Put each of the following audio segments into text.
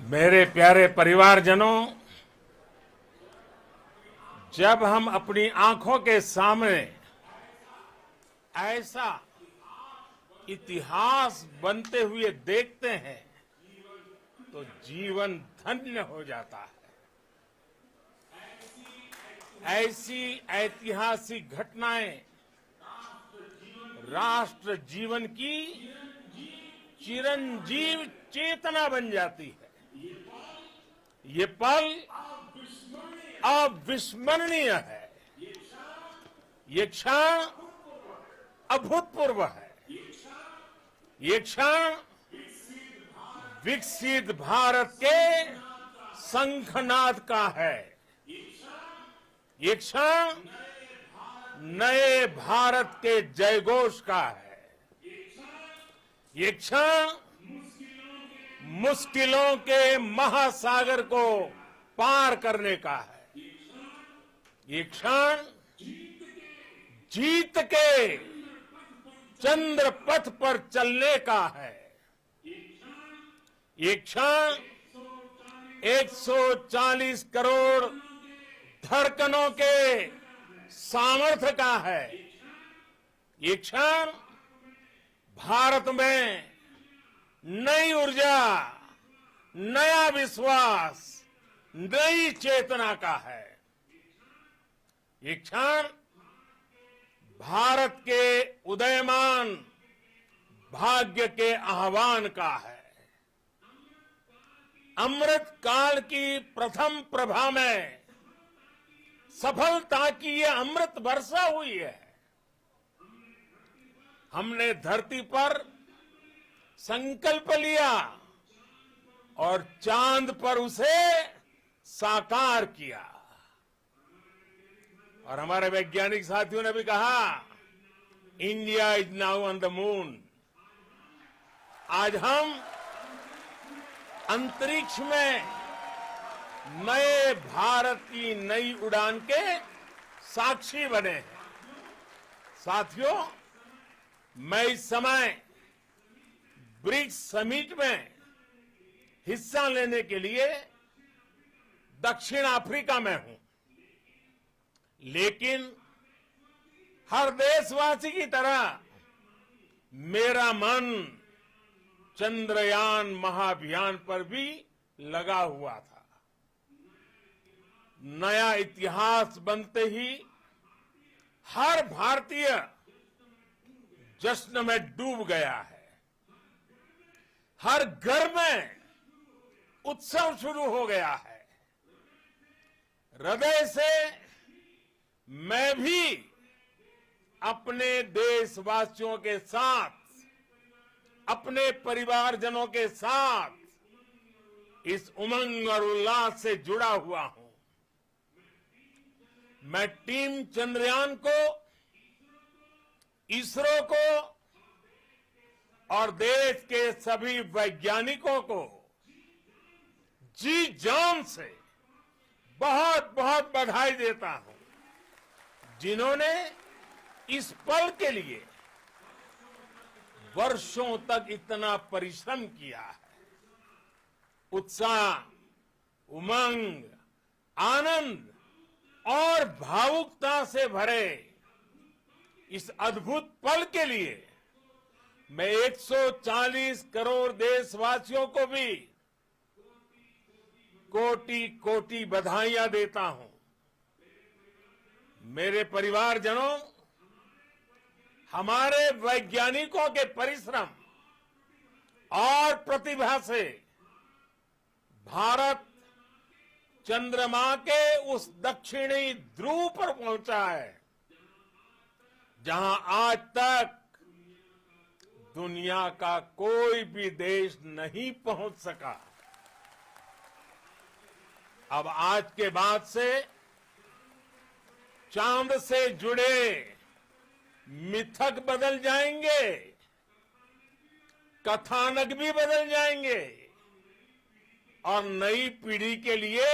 मेरे प्यारे परिवारजनों, जब हम अपनी आंखों के सामने ऐसा इतिहास बनते हुए देखते हैं तो जीवन धन्य हो जाता है। ऐसी ऐतिहासिक घटनाएं राष्ट्र जीवन की चिरंजीव चेतना बन जाती है। ये पल अविस्मरणीय है। ये क्षण अभूतपूर्व है। ये क्षण विकसित भारत के शंखनाद का है। ये क्षण नए भारत के जयघोष का है। ये क्षण मुश्किलों के महासागर को पार करने का है। ये क्षण जीत के चंद्र पथ पर चलने का है। ये क्षण 140 करोड़ धड़कनों के सामर्थ्य का है। ये क्षण भारत में नई ऊर्जा, नया विश्वास, नई चेतना का है। ये क्षण भारत के उदयमान भाग्य के आह्वान का है। अमृत काल की प्रथम प्रभा में सफलता की ये अमृत वर्षा हुई है। हमने धरती पर संकल्प लिया और चांद पर उसे साकार किया। और हमारे वैज्ञानिक साथियों ने भी कहा, India is now on the moon. आज हम अंतरिक्ष में नए भारत की नई उड़ान के साक्षी बने हैं। साथियों, मैं इस समय ब्रिक्स समिट में हिस्सा लेने के लिए दक्षिण अफ्रीका में हूं, लेकिन हर देशवासी की तरह मेरा मन चंद्रयान महाअभियान पर भी लगा हुआ था। नया इतिहास बनते ही हर भारतीय जश्न में डूब गया है। हर घर में उत्सव शुरू हो गया है। हृदय से मैं भी अपने देशवासियों के साथ, अपने परिवारजनों के साथ इस उमंग और उल्लास से जुड़ा हुआ हूं। मैं टीम चंद्रयान को, इसरो को और देश के सभी वैज्ञानिकों को जी जान से बहुत बहुत बधाई देता हूं, जिन्होंने इस पल के लिए वर्षों तक इतना परिश्रम किया है। उत्साह, उमंग, आनंद और भावुकता से भरे इस अद्भुत पल के लिए मैं 140 करोड़ देशवासियों को भी कोटि कोटि बधाइयां देता हूं। मेरे परिवारजनों, हमारे वैज्ञानिकों के परिश्रम और प्रतिभा से भारत चंद्रमा के उस दक्षिणी ध्रुव पर पहुंचा है, जहां आज तक दुनिया का कोई भी देश नहीं पहुंच सका। अब आज के बाद से चांद से जुड़े मिथक बदल जाएंगे, कथानक भी बदल जाएंगे और नई पीढ़ी के लिए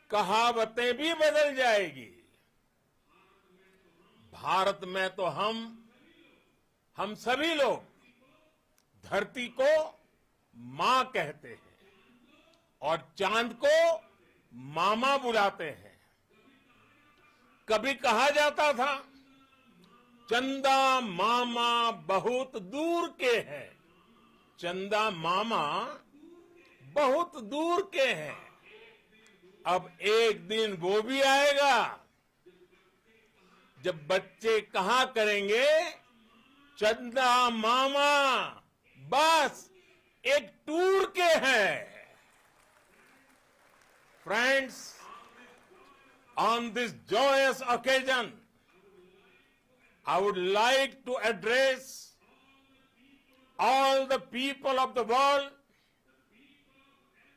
कहावतें भी बदल जाएगी। भारत में तो हम सभी लोग धरती को मां कहते हैं, और चांद को मामा बुलाते हैं। कभी कहा जाता था चंदा मामा बहुत दूर के हैं, चंदा मामा बहुत दूर के हैं। अब एक दिन वो भी आएगा जब बच्चे कहा करेंगे चंदा मामा बस एक टूर के हैं। Friends, on this joyous occasion, I would like to address all the people of the world,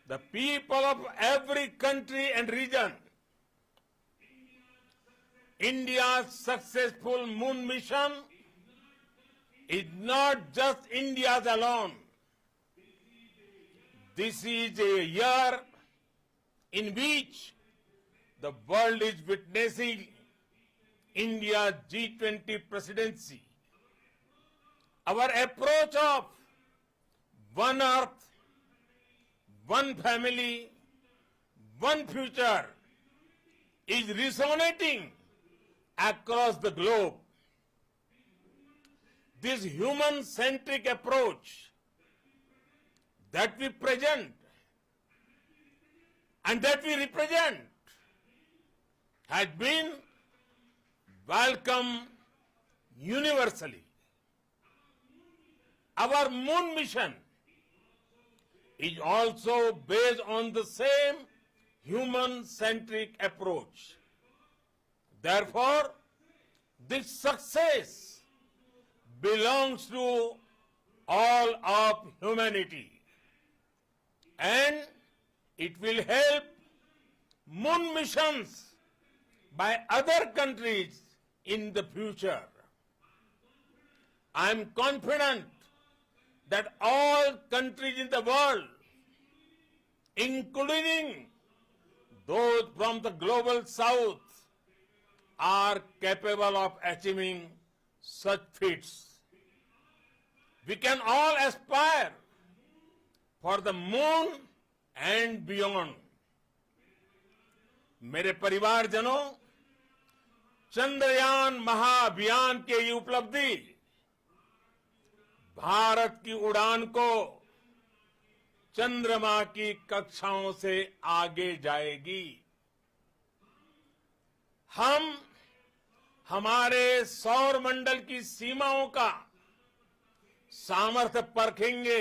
the people of every country and region. India's successful moon mission is not just India's alone. This is a year in which the world is witnessing India's G20 presidency. Our approach of one earth, one family, one future is resonating across the globe. This human-centric approach that we present and that we represent has been welcomed universally. Our moon mission is also based on the same human-centric approach. Therefore, this success belongs to all of humanity, and it will help moon missions by other countries in the future. I am confident that all countries in the world, including those from the global south, are capable of achieving such feats. We can all aspire for the moon and beyond. मेरे परिवारजनों, चंद्रयान महाअभियान की ये उपलब्धि भारत की उड़ान को चंद्रमा की कक्षाओं से आगे जाएगी। हम हमारे सौर मंडल की सीमाओं का सामर्थ्य परखेंगे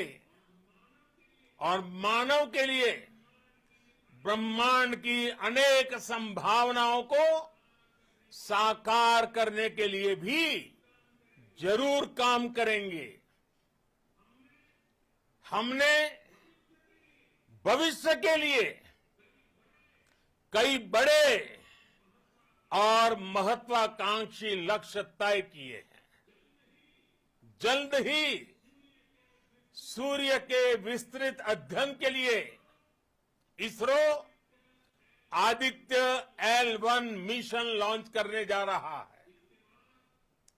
और मानव के लिए ब्रह्मांड की अनेक संभावनाओं को साकार करने के लिए भी जरूर काम करेंगे। हमने भविष्य के लिए कई बड़े और महत्वाकांक्षी लक्ष्य तय किए हैं। जल्द ही सूर्य के विस्तृत अध्ययन के लिए ISRO Aditya L1 mission launch करने जा रहा है।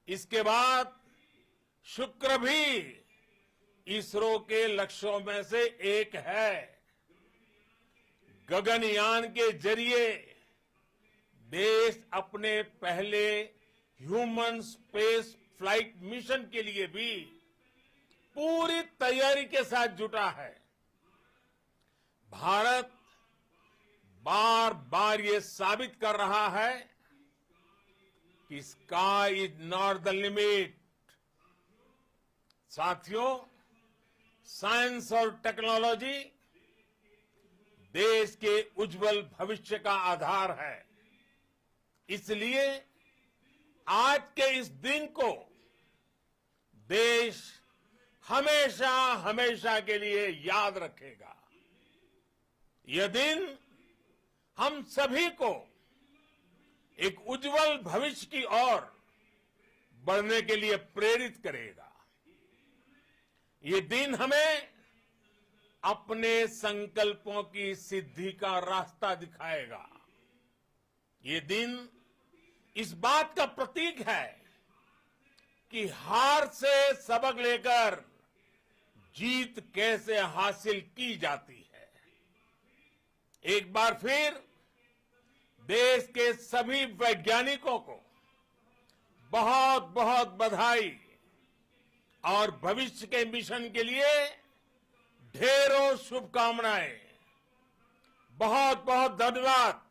इसके बाद शुक्र भी इसरो के लक्ष्यों में से एक है। गगनयान के जरिए देश अपने पहले ह्यूमन स्पेस फ्लाइट मिशन के लिए भी पूरी तैयारी के साथ जुटा है। भारत बार बार ये साबित कर रहा है कि sky is not the limit. साथियों, साइंस और टेक्नोलॉजी देश के उज्जवल भविष्य का आधार है। इसलिए आज के इस दिन को देश हमेशा हमेशा के लिए याद रखेगा। यह दिन हम सभी को एक उज्जवल भविष्य की ओर बढ़ने के लिए प्रेरित करेगा। ये दिन हमें अपने संकल्पों की सिद्धि का रास्ता दिखाएगा। ये दिन इस बात का प्रतीक है कि हार से सबक लेकर जीत कैसे हासिल की जाती है। एक बार फिर देश के सभी वैज्ञानिकों को बहुत बहुत बधाई और भविष्य के मिशन के लिए ढेरों शुभकामनाएं। बहुत बहुत धन्यवाद।